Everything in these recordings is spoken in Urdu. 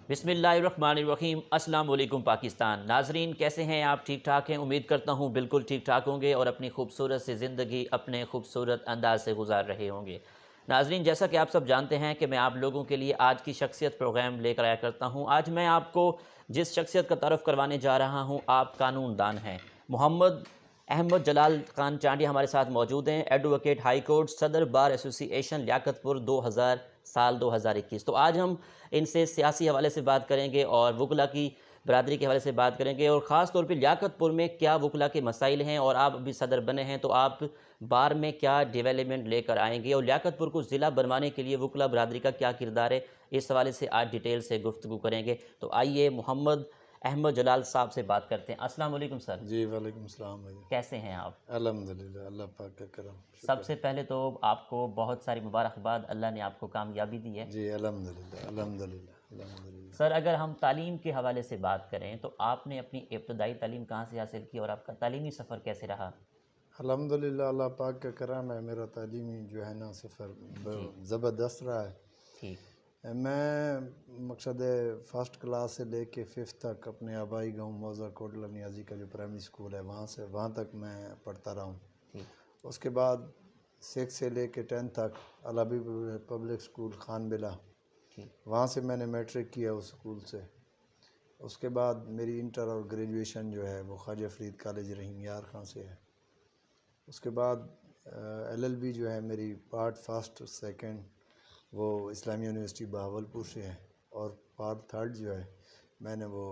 بسم اللہ الرحمن الرحیم۔ السلام علیکم پاکستان ناظرین، کیسے ہیں آپ؟ ٹھیک ٹھاک ہیں؟ امید کرتا ہوں بالکل ٹھیک ٹھاک ہوں گے اور اپنی خوبصورت سی زندگی اپنے خوبصورت انداز سے گزار رہے ہوں گے۔ ناظرین، جیسا کہ آپ سب جانتے ہیں کہ میں آپ لوگوں کے لیے آج کی شخصیت پروگرام لے کر آیا کرتا ہوں۔ آج میں آپ کو جس شخصیت کا تعارف کروانے جا رہا ہوں، آپ قانون دان ہیں۔ محمد احمد جلال خان چانڈی ہمارے ساتھ موجود ہیں، ایڈوکیٹ ہائی کورٹ، صدر بار ایسوسی ایشن لیاقت پور 2021۔ تو آج ہم ان سے سیاسی حوالے سے بات کریں گے اور وکلا کی برادری کے حوالے سے بات کریں گے، اور خاص طور پہ لیاقت پور میں کیا وکلا کے مسائل ہیں، اور آپ ابھی صدر بنے ہیں تو آپ بار میں کیا ڈیولپمنٹ لے کر آئیں گے، اور لیاقت پور کو ضلع بنوانے کے لیے وکلا برادری کا کیا کردار ہے، اس حوالے سے آج ڈیٹیل سے گفتگو کریں گے۔ تو آئیے محمد احمد جلال صاحب سے بات کرتے ہیں۔ السلام علیکم سر۔ جی وعلیکم السلام بھائی۔ کیسے ہیں آپ؟ الحمدللہ، اللہ پاک کا کرم، سب شکر سے پہلے تو آپ کو بہت ساری مبارکباد، اللہ نے آپ کو کامیابی دی ہے۔ جی الحمدللہ الحمدللہ الحمدللہ۔ سر، اگر ہم تعلیم کے حوالے سے بات کریں تو آپ نے اپنی ابتدائی تعلیم کہاں سے حاصل کی اور آپ کا تعلیمی سفر کیسے رہا؟ الحمدللہ اللہ پاک کا کرم ہے، میرا تعلیمی جو ہے نا سفر جی زبردست رہا ہے۔ ٹھیک۔ میں مقصد فرسٹ کلاس سے لے کے 5th تک اپنے آبائی گاؤں موضع کوٹلہ نیازی کا جو پرائمری اسکول ہے وہاں تک میں پڑھتا رہا ہوں۔ ٹھیک۔ اس کے بعد 6 سے لے کے 10 تک الابی پبلک اسکول خان بلا، ٹھیک۔ وہاں سے میں نے میٹرک کیا اس اسکول سے۔ اس کے بعد میری انٹر اور گریجویشن جو ہے وہ خواجہ فرید کالج رحیم یار خان سے ہے۔ اس کے بعد LLB جو ہے میری پارٹ فرسٹ سیکنڈ وہ اسلامی یونیورسٹی بہاولپور سے ہے، اور پارٹ تھرڈ جو ہے میں نے وہ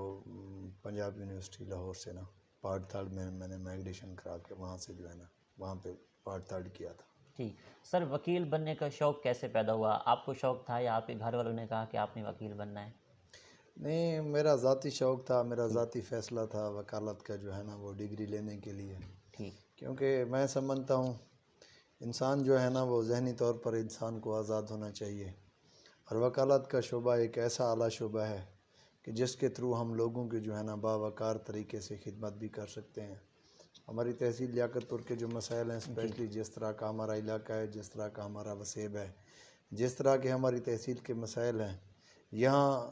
پنجاب یونیورسٹی لاہور سے نا پارٹ تھرڈ میں نے مائگریشن کرا کے وہاں سے جو ہے نا وہاں پہ پارٹ تھرڈ کیا تھا۔ ٹھیک۔ سر، وکیل بننے کا شوق کیسے پیدا ہوا؟ آپ کو شوق تھا یا آپ کے گھر والوں نے کہا کہ آپ نے وکیل بننا ہے؟ نہیں، میرا ذاتی شوق تھا، میرا ذاتی فیصلہ تھا وکالت کا جو ہے نا وہ ڈگری لینے کے لیے، ٹھیک۔ کیونکہ میں سمجھتا ہوں انسان جو ہے نا وہ ذہنی طور پر انسان کو آزاد ہونا چاہیے، اور وکالت کا شعبہ ایک ایسا اعلیٰ شعبہ ہے کہ جس کے تھرو ہم لوگوں کی جو ہے نا باوقار طریقے سے خدمت بھی کر سکتے ہیں۔ ہماری تحصیل لیاقت پور کے جو مسائل ہیں، اسپیشلی جس طرح کا ہمارا علاقہ ہے، جس طرح کا ہمارا وسیب ہے، جس طرح کے ہماری تحصیل کے مسائل ہیں، یہاں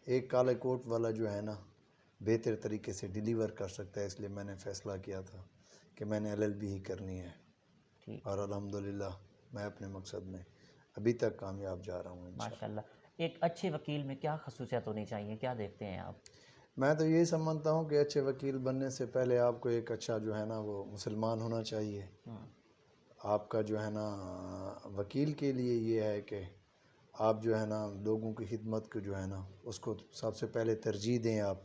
ایک کالے کوٹ والا جو ہے نا بہتر طریقے سے ڈیلیور کر سکتا ہے، اس لیے میں نے فیصلہ کیا تھا کہ میں نے LLB ہی کرنی ہے، ٹھیک۔ اور الحمدللہ میں اپنے مقصد میں ابھی تک کامیاب جا رہا ہوں انشاءاللہ۔ ماشاءاللہ۔ ایک اچھے وکیل میں کیا خصوصیات ہونی چاہیے، کیا دیکھتے ہیں آپ؟ میں تو یہی سمجھتا ہوں کہ اچھے وکیل بننے سے پہلے آپ کو ایک اچھا جو ہے نا وہ مسلمان ہونا چاہیے۔ آپ کا جو ہے نا وکیل کے لیے یہ ہے کہ آپ جو ہے نا لوگوں کی خدمت کو جو ہے نا اس کو سب سے پہلے ترجیح دیں، آپ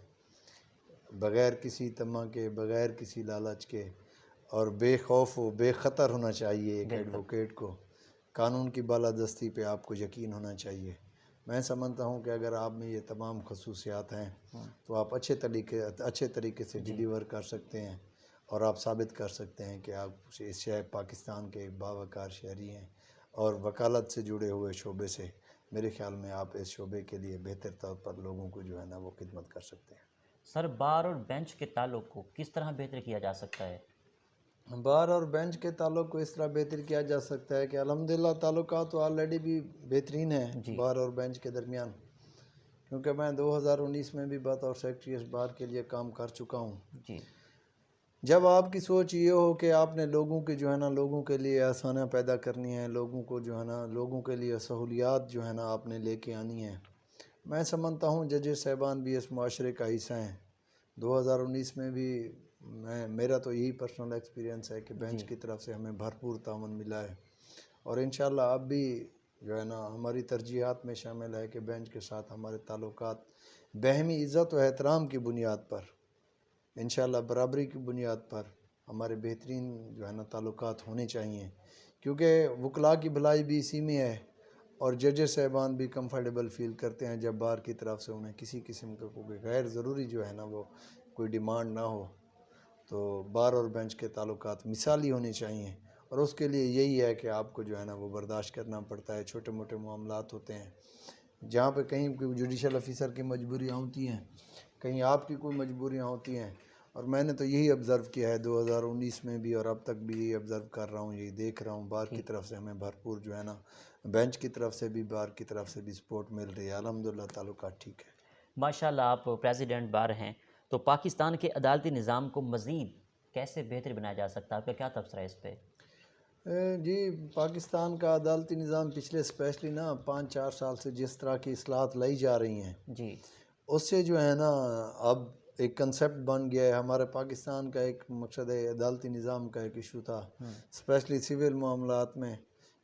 بغیر کسی طمع کے، بغیر کسی لالچ کے، اور بے خوف و بے خطر ہونا چاہیے ایک بالکل۔ ایڈوکیٹ کو۔ قانون کی بالادستی پہ آپ کو یقین ہونا چاہیے۔ میں سمجھتا ہوں کہ اگر آپ میں یہ تمام خصوصیات ہیں تو آپ اچھے طریقے سے ڈیلیور کر سکتے ہیں، اور آپ ثابت کر سکتے ہیں کہ آپ اس پاکستان کے ایک باوقار شہری ہیں، اور وکالت سے جڑے ہوئے شعبے سے میرے خیال میں آپ اس شعبے کے لیے بہتر طور پر لوگوں کو جو ہے نا وہ خدمت کر سکتے ہیں۔ سر، بار اور بینچ کے تعلق کو کس طرح بہتر کیا جا سکتا ہے؟ بار اور بینچ کے تعلق کو اس طرح بہتر کیا جا سکتا ہے کہ الحمدللہ تعلقات تو آلریڈی بھی بہترین ہیں جی۔ بار اور بینچ کے درمیان، کیونکہ میں 2019 میں بھی بطور سیکرٹری اس بار کے لیے کام کر چکا ہوں۔ جی۔ جب آپ کی سوچ یہ ہو کہ آپ نے لوگوں کے جو ہے نا لوگوں کے لیے آسانیاں پیدا کرنی ہیں، لوگوں کو جو ہے نا لوگوں کے لیے سہولیات جو ہے نا آپ نے لے کے آنی ہیں، میں سمجھتا ہوں ججز صاحبان بھی اس معاشرے کا حصہ ہیں۔ 2019 میں بھی میرا تو یہی پرسنل ایکسپیرینس ہے کہ بینچ کی طرف سے ہمیں بھرپور تعاون ملا ہے، اور انشاءاللہ اب بھی جو ہے نا ہماری ترجیحات میں شامل ہے کہ بینچ کے ساتھ ہمارے تعلقات باہمی عزت و احترام کی بنیاد پر، انشاءاللہ برابری کی بنیاد پر ہمارے بہترین جو ہے نا تعلقات ہونے چاہیے، کیونکہ وکلاء کی بھلائی بھی اسی میں ہے، اور ججز صاحبان بھی کمفرٹیبل فیل کرتے ہیں جب بار کی طرف سے انہیں کسی قسم کا کوئی غیر ضروری جو ہے نا وہ کوئی ڈیمانڈ نہ ہو۔ تو بار اور بینچ کے تعلقات مثالی ہونے چاہیے، اور اس کے لیے یہی ہے کہ آپ کو جو ہے نا وہ برداشت کرنا پڑتا ہے۔ چھوٹے موٹے معاملات ہوتے ہیں جہاں پہ کہیں کوئی جوڈیشل آفیسر کی مجبوریاں ہوتی ہیں، کہیں آپ کی کوئی مجبوریاں ہوتی ہیں، اور میں نے تو یہی آبزرو کیا ہے 2019 میں بھی، اور اب تک بھی یہی آبزرو کر رہا ہوں، یہی دیکھ رہا ہوں، بار کی طرف سے ہمیں بھرپور جو ہے نا بینچ کی طرف سے بھی بار کی طرف سے بھی سپورٹ مل رہی ہے۔ الحمدللہ تعلقات ٹھیک ہے۔ ماشاءاللہ آپ پریزیڈنٹ بار ہیں، تو پاکستان کے عدالتی نظام کو مزید کیسے بہتر بنایا جا سکتا ہے؟ آپ کا کیا تبصرہ ہے اس پہ؟ جی، پاکستان کا عدالتی نظام پچھلے اسپیشلی نا 5-4 سال سے جس طرح کی اصلاحات لائی جا رہی ہیں، جی اس سے جو ہے نا اب ایک کنسیپٹ بن گیا ہے. ہمارے پاکستان کا ایک مقصد ہے عدالتی نظام کا ایک ایشو تھا اسپیشلی سول معاملات میں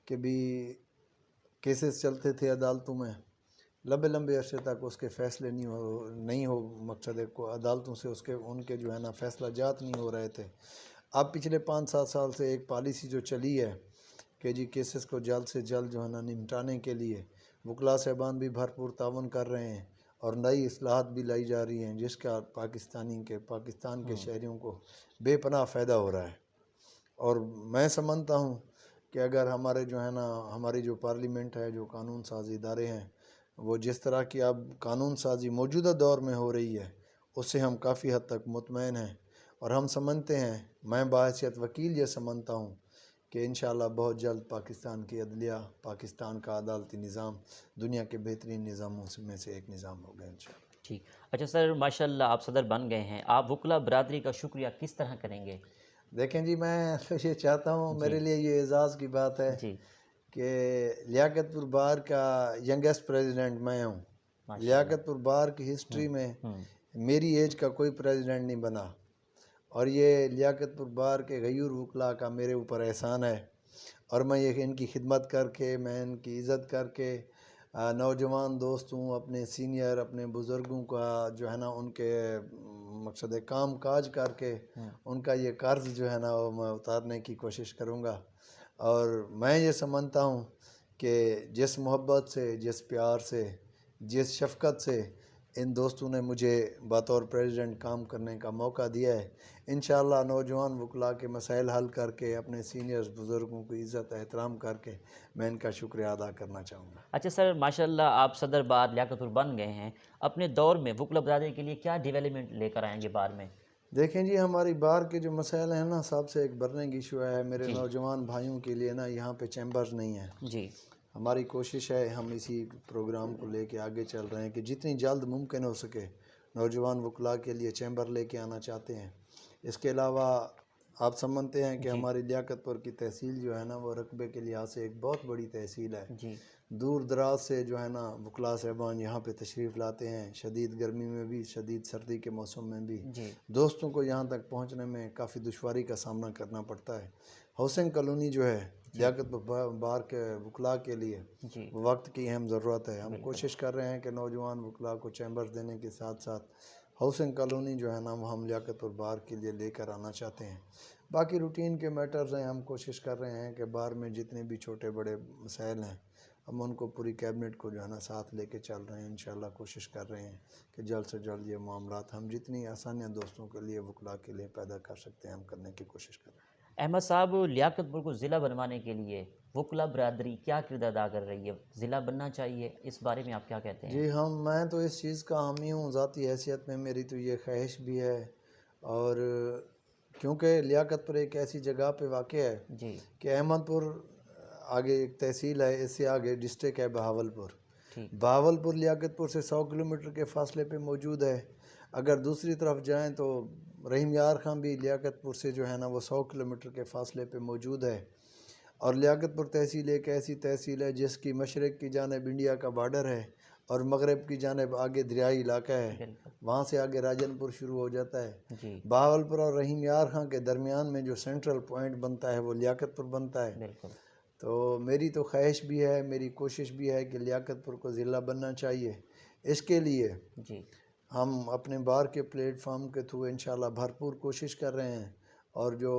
کہ بھی کیسز چلتے تھے عدالتوں میں لمبے لمبے عرصے تک اس کے فیصلے نہیں ہو مقصد ہے کو عدالتوں سے ان کے جو ہے نا فیصلہ جات نہیں ہو رہے تھے. اب پچھلے 5-7 سال سے ایک پالیسی جو چلی ہے کہ جی کیسز کو جلد سے جلد جو ہے نا نمٹانے کے لیے وکلاء صاحبان بھی بھرپور تعاون کر رہے ہیں اور نئی اصلاحات بھی لائی جا رہی ہیں جس کا پاکستان کے شہریوں کو بے پناہ فائدہ ہو رہا ہے. اور میں سمجھتا ہوں کہ اگر ہمارے جو ہے نا ہماری جو پارلیمنٹ ہے جو قانون سازی ادارے ہیں وہ جس طرح کی اب قانون سازی موجودہ دور میں ہو رہی ہے اس سے ہم کافی حد تک مطمئن ہیں اور ہم سمجھتے ہیں میں بحیثیت وکیل یہ سمجھتا ہوں کہ انشاءاللہ بہت جلد پاکستان کی عدلیہ پاکستان کا عدالتی نظام دنیا کے بہترین نظاموں میں سے ایک نظام ہوگا انشاءاللہ. ٹھیک. اچھا سر، ماشاءاللہ آپ صدر بن گئے ہیں، آپ وکلا برادری کا شکریہ کس طرح کریں گے؟ دیکھیں جی، میں یہ چاہتا ہوں جی میرے لیے یہ اعزاز کی بات ہے جی کہ لیاقت پور بار کا ینگسٹ پریزیڈنٹ میں ہوں. ماشاءاللہ. لیاقت پور بار کی ہسٹری میں ہوں میری ایج کا کوئی پریزیڈنٹ نہیں بنا اور یہ لیاقت پور بار کے غیور وکلاء کا میرے اوپر احسان ہے اور میں یہ ان کی خدمت کر کے میں ان کی عزت کر کے نوجوان دوستوں اپنے سینئر اپنے بزرگوں کا جو ہے نا ان کے مقصد ہے کام کاج کر کے ان کا یہ قرض جو ہے نا وہ میں اتارنے کی کوشش کروں گا. اور میں یہ سمجھتا ہوں کہ جس محبت سے جس پیار سے جس شفقت سے ان دوستوں نے مجھے بطور پریزیڈنٹ کام کرنے کا موقع دیا ہے انشاءاللہ نوجوان وکلاء کے مسائل حل کر کے اپنے سینئرز بزرگوں کی عزت احترام کر کے میں ان کا شکریہ ادا کرنا چاہوں گا. اچھا سر، ماشاءاللہ آپ صدر بار لیاقت پور بن گئے ہیں، اپنے دور میں وکلا برادری کے لیے کیا ڈیولپمنٹ لے کر آئیں گے بار میں؟ دیکھیں جی، ہماری بار کے جو مسائل ہیں نا سب سے ایک برننگ ایشو ہے میرے جی نوجوان بھائیوں کے لیے نا یہاں پہ چیمبرز نہیں ہیں. جی ہماری کوشش ہے ہم اسی پروگرام کو لے کے آگے چل رہے ہیں کہ جتنی جلد ممکن ہو سکے نوجوان وکلاء کے لیے چیمبر لے کے آنا چاہتے ہیں. اس کے علاوہ آپ سمجھتے ہیں کہ جی ہماری لیاقت پور کی تحصیل جو ہے نا وہ رقبے کے لحاظ سے ایک بہت بڑی تحصیل ہے. جی دور دراز سے جو ہے نا وکلاء صاحبان یہاں پہ تشریف لاتے ہیں، شدید گرمی میں بھی شدید سردی کے موسم میں بھی جی دوستوں کو یہاں تک پہنچنے میں کافی دشواری کا سامنا کرنا پڑتا ہے. ہاؤسنگ کالونی جو ہے لیاقت بار کے وکلاء کے لیے جی وقت کی اہم ضرورت ہے. ہم بالکل. کوشش کر رہے ہیں کہ نوجوان وکلاء کو چیمبرز دینے کے ساتھ ساتھ ہاؤسنگ کالونی جو ہے نا وہ ہم لیاقت پور بار کے لیے لے کر آنا چاہتے ہیں. باقی روٹین کے میٹرز ہیں، ہم کوشش کر رہے ہیں کہ بار میں جتنے بھی چھوٹے بڑے مسائل ہیں ہم ان کو پوری کیبنٹ کو جو ہے نا ساتھ لے کے چل رہے ہیں. انشاءاللہ کوشش کر رہے ہیں کہ جلد سے جلد یہ معاملات ہم جتنی آسانیاں دوستوں کے لیے وکلاء کے لیے پیدا کر سکتے ہیں ہم کرنے کی کوشش کر رہے ہیں. احمد صاحب، لیاقت پور کو ضلع بنوانے کے لیے وکلا برادری کیا کردار ادا کر رہی ہے؟ ضلع بننا چاہیے، اس بارے میں آپ کیا کہتے ہیں؟ جی میں تو اس چیز کا حامی ہوں. ذاتی حیثیت میں میری تو یہ خواہش بھی ہے اور کیونکہ لیاقت پور ایک ایسی جگہ پہ واقع ہے جی کہ احمد پور آگے ایک تحصیل ہے، اس سے آگے ڈسٹرکٹ ہے بہاولپور. ٹھیک. بہاولپور لیاقت پور سے 100 کلومیٹر کے فاصلے پہ موجود ہے. اگر دوسری طرف جائیں تو رحیم یار خان بھی لیاقت پور سے جو ہے نا وہ 100 کلومیٹر کے فاصلے پہ موجود ہے. اور لیاقت پور تحصیل ایک ایسی تحصیل ہے جس کی مشرق کی جانب انڈیا کا بارڈر ہے اور مغرب کی جانب آگے دریائی علاقہ ہے، بالکل. وہاں سے آگے راجن پور شروع ہو جاتا ہے. جی بہاولپور اور رحیم یار خان کے درمیان میں جو سینٹرل پوائنٹ بنتا ہے وہ لیاقت پور بنتا ہے. بالکل. تو میری تو خواہش بھی ہے، میری کوشش بھی ہے کہ لیاقت پور کو ضلع بننا چاہیے. اس کے لیے جی ہم اپنے بار کے پلیٹ فارم کے تھرو انشاءاللہ بھرپور کوشش کر رہے ہیں اور جو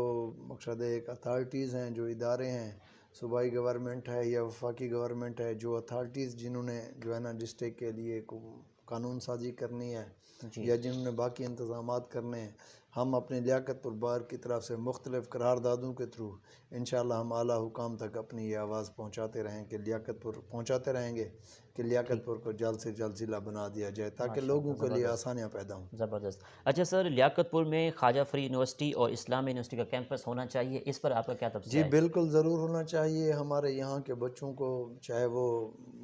مقصد ایک اتھارٹیز ہیں، جو ادارے ہیں، صوبائی گورنمنٹ ہے یا وفاقی گورنمنٹ ہے، جو اتھارٹیز جنہوں نے جو ہے نا ڈسٹرکٹ کے لیے قانون سازی کرنی ہے جی یا جنہوں نے باقی انتظامات کرنے ہیں، ہم اپنے لیاقت پور بار کی طرف سے مختلف قراردادوں کے تھرو انشاءاللہ ہم اعلیٰ حکام تک اپنی یہ آواز پہنچاتے رہیں گے کہ لیاقت پور کو جلد سے جلد ضلع بنا دیا جائے تاکہ لوگوں کے لیے آسانیاں پیدا ہوں. زبردست. اچھا سر، لیاقت پور میں خواجہ فری یونیورسٹی اور اسلامی یونیورسٹی کا کیمپس ہونا چاہیے، اس پر آپ کا کیا تبصرہ جی ہے؟ بالکل ضرور ہونا چاہیے. ہمارے یہاں کے بچوں کو چاہے وہ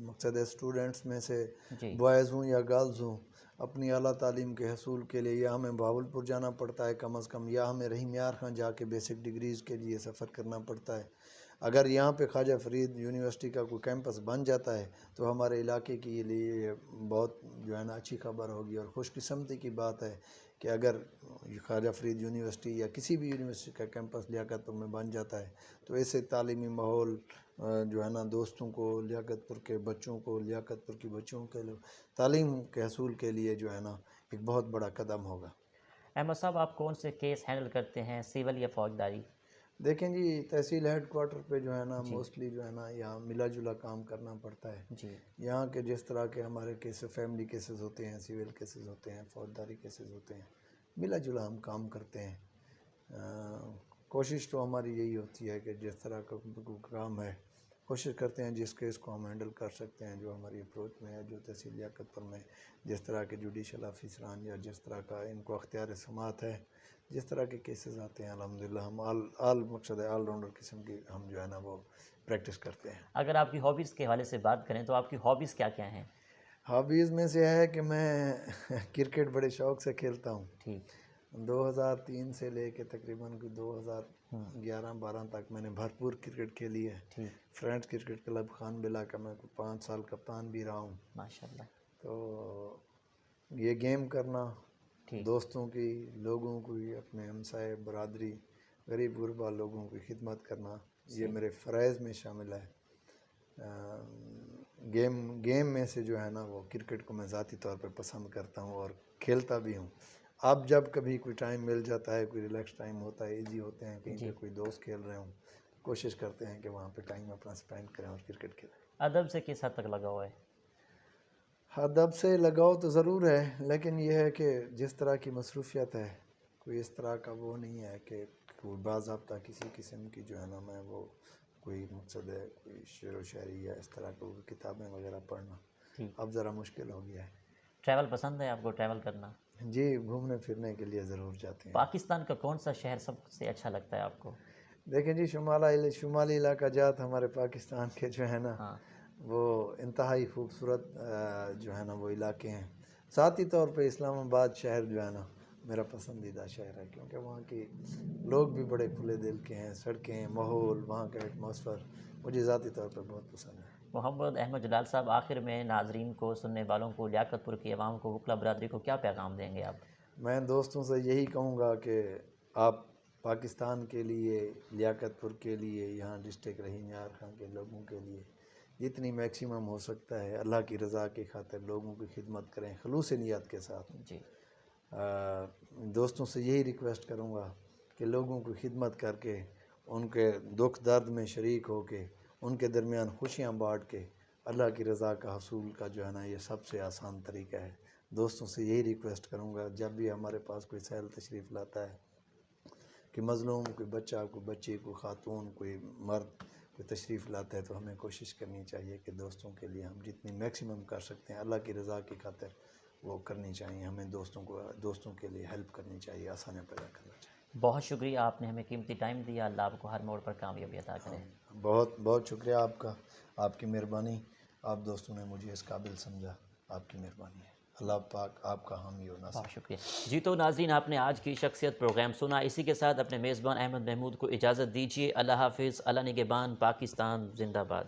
مقصد اسٹوڈنٹس میں سے جی بوائز ہوں یا گرلز ہوں اپنی اعلیٰ تعلیم کے حصول کے لیے یا ہمیں بہاولپور جانا پڑتا ہے کم از کم، یا ہمیں رحیم یار خان جا کے بیسک ڈگریز کے لیے سفر کرنا پڑتا ہے۔ اگر یہاں پہ خواجہ فرید یونیورسٹی کا کوئی کیمپس بن جاتا ہے تو ہمارے علاقے کے لیے بہت جو ہے نا اچھی خبر ہوگی، اور خوش قسمتی کی بات ہے کہ اگر خواجہ فرید یونیورسٹی یا کسی بھی یونیورسٹی کا کیمپس لیاقت پور میں بن جاتا ہے تو ایسے تعلیمی ماحول جو ہے نا دوستوں کو، لیاقت پور کے بچوں کو، لیاقت پور کی بچوں کے تعلیم کے حصول کے لیے جو ہے نا ایک بہت بڑا قدم ہوگا۔ احمد صاحب، آپ کون سے کیس ہینڈل کرتے ہیں، سول یا فوجداری؟ دیکھیں جی، تحصیل ہیڈ کوارٹر پہ جو ہے نا موسٹلی جو ہے نا یہاں ملا جلا کام کرنا پڑتا ہے۔ جی یہاں کے جس طرح کے ہمارے کیسز، فیملی کیسز ہوتے ہیں، سول کیسز ہوتے ہیں، فوجداری کیسز ہوتے ہیں، ملا جلا ہم کام کرتے ہیں۔ کوشش تو ہماری یہی ہوتی ہے کہ جس طرح کا کام ہے کوشش کرتے ہیں جس کیس کو ہم ہینڈل کر سکتے ہیں، جو ہماری اپروچ میں ہے، جو تحصیل لیاقت پور میں جس طرح کے جوڈیشل آفیسران یا جس طرح کا ان کو اختیار سماعت ہے، جس طرح کے کیسز آتے ہیں الحمدللہ ہم مقصد ہے آل راؤنڈر قسم کی ہم جو ہے نا وہ پریکٹس کرتے ہیں۔ اگر آپ کی ہابیز کے حوالے سے بات کریں تو آپ کی ہابیز کیا کیا ہیں؟ ہابیز میں سے ہے کہ میں کرکٹ بڑے شوق سے کھیلتا ہوں۔ ٹھیک 2003 سے لے کے تقریباً 2011-12 تک میں نے بھرپور کرکٹ کھیلی ہے۔ ٹھیک، فرینڈز کرکٹ کلب خان بلا کا میں 5 سال کپتان بھی رہا ہوں۔ ماشاءاللہ۔ تو یہ گیم کرنا، ٹھیک، دوستوں کی، لوگوں کی، اپنے ہمسائے برادری، غریب غربا لوگوں کی خدمت کرنا، یہ میرے فرائض میں شامل ہے۔ گیم میں سے جو ہے نا وہ کرکٹ کو میں ذاتی طور پہ پسند کرتا ہوں اور کھیلتا بھی ہوں۔ اب جب کبھی کوئی ٹائم مل جاتا ہے، کوئی ریلیکس ٹائم ہوتا ہے، ایزی ہوتے ہیں، کہیں پہ کوئی دوست کھیل رہے ہوں، کوشش کرتے ہیں کہ وہاں پہ ٹائم اپنا سپینڈ کریں اور کرکٹ کھیلیں۔ ادب سے کس حد تک لگاؤ ہے؟ ادب سے لگاؤ تو ضرور ہے، لیکن یہ ہے کہ جس طرح کی مصروفیت ہے کوئی اس طرح کا وہ نہیں ہے کہ کوئی باضابطہ کسی قسم کی جو ہے نا میں وہ کوئی مقصد ہے کوئی شعر و شاعری یا اس طرح کی کتابیں وغیرہ پڑھنا ٹھیک، اب ذرا مشکل ہو گیا ہے۔ ٹریول پسند ہے آپ کو، ٹریول کرنا؟ جی، گھومنے پھرنے کے لیے ضرور جاتے ہیں۔ پاکستان کا کون سا شہر سب سے اچھا لگتا ہے آپ کو؟ دیکھیں جی، شمالی علاقہ جات ہمارے پاکستان کے جو ہے نا ہاں، وہ انتہائی خوبصورت جو ہے نا وہ علاقے ہیں۔ ذاتی طور پہ اسلام آباد شہر جو ہے نا میرا پسندیدہ شہر ہے، کیونکہ وہاں کے لوگ بھی بڑے کھلے دل کے ہیں، سڑکیں، ماحول، وہاں کا ایٹماسفر مجھے ذاتی طور پہ بہت پسند ہے۔ محمد احمد جلال صاحب، آخر میں ناظرین کو، سننے والوں کو، لیاقت پور کی عوام کو، وکلا برادری کو کیا پیغام دیں گے آپ؟ میں دوستوں سے یہی کہوں گا کہ آپ پاکستان کے لیے، لیاقت پور کے لیے، یہاں ڈسٹرکٹ رحیم یار خان کے لوگوں کے لیے جتنی میکسیمم ہو سکتا ہے اللہ کی رضا کی خاطر لوگوں کی خدمت کریں خلوص نیت کے ساتھ۔ جی، دوستوں سے یہی ریکویسٹ کروں گا کہ لوگوں کی خدمت کر کے، ان کے دکھ درد میں شریک ہو کے، ان کے درمیان خوشیاں بانٹ کے اللہ کی رضا کا حصول کا جو ہے نا یہ سب سے آسان طریقہ ہے۔ دوستوں سے یہی ریکویسٹ کروں گا جب بھی ہمارے پاس کوئی سیل تشریف لاتا ہے کہ مظلوم، کوئی بچہ، کوئی بچی، کوئی خاتون، کوئی مرد کوئی تشریف لاتا ہے تو ہمیں کوشش کرنی چاہیے کہ دوستوں کے لیے ہم جتنی میکسیمم کر سکتے ہیں اللہ کی رضا کی خاطر وہ کرنی چاہیے۔ ہمیں دوستوں کے لیے ہیلپ کرنی چاہیے، آسانیاں پیدا کرنا چاہیے۔ بہت شکریہ، آپ نے ہمیں قیمتی ٹائم دیا۔ اللہ آپ کو ہر موڑ پر کامیابی عطا کرے۔ بہت بہت شکریہ آپ کا، آپ کی مہربانی، آپ دوستوں نے مجھے اس قابل سمجھا، آپ کی مہربانی ہے۔ اللہ پاک آپ کا حامی و ناصر۔ بہت شکریہ جی۔ تو ناظرین، آپ نے آج کی شخصیت پروگرام سنا، اسی کے ساتھ اپنے میزبان احمد محمود کو اجازت دیجیے۔ اللہ حافظ، اللہ نگہبان، پاکستان زندہ باد۔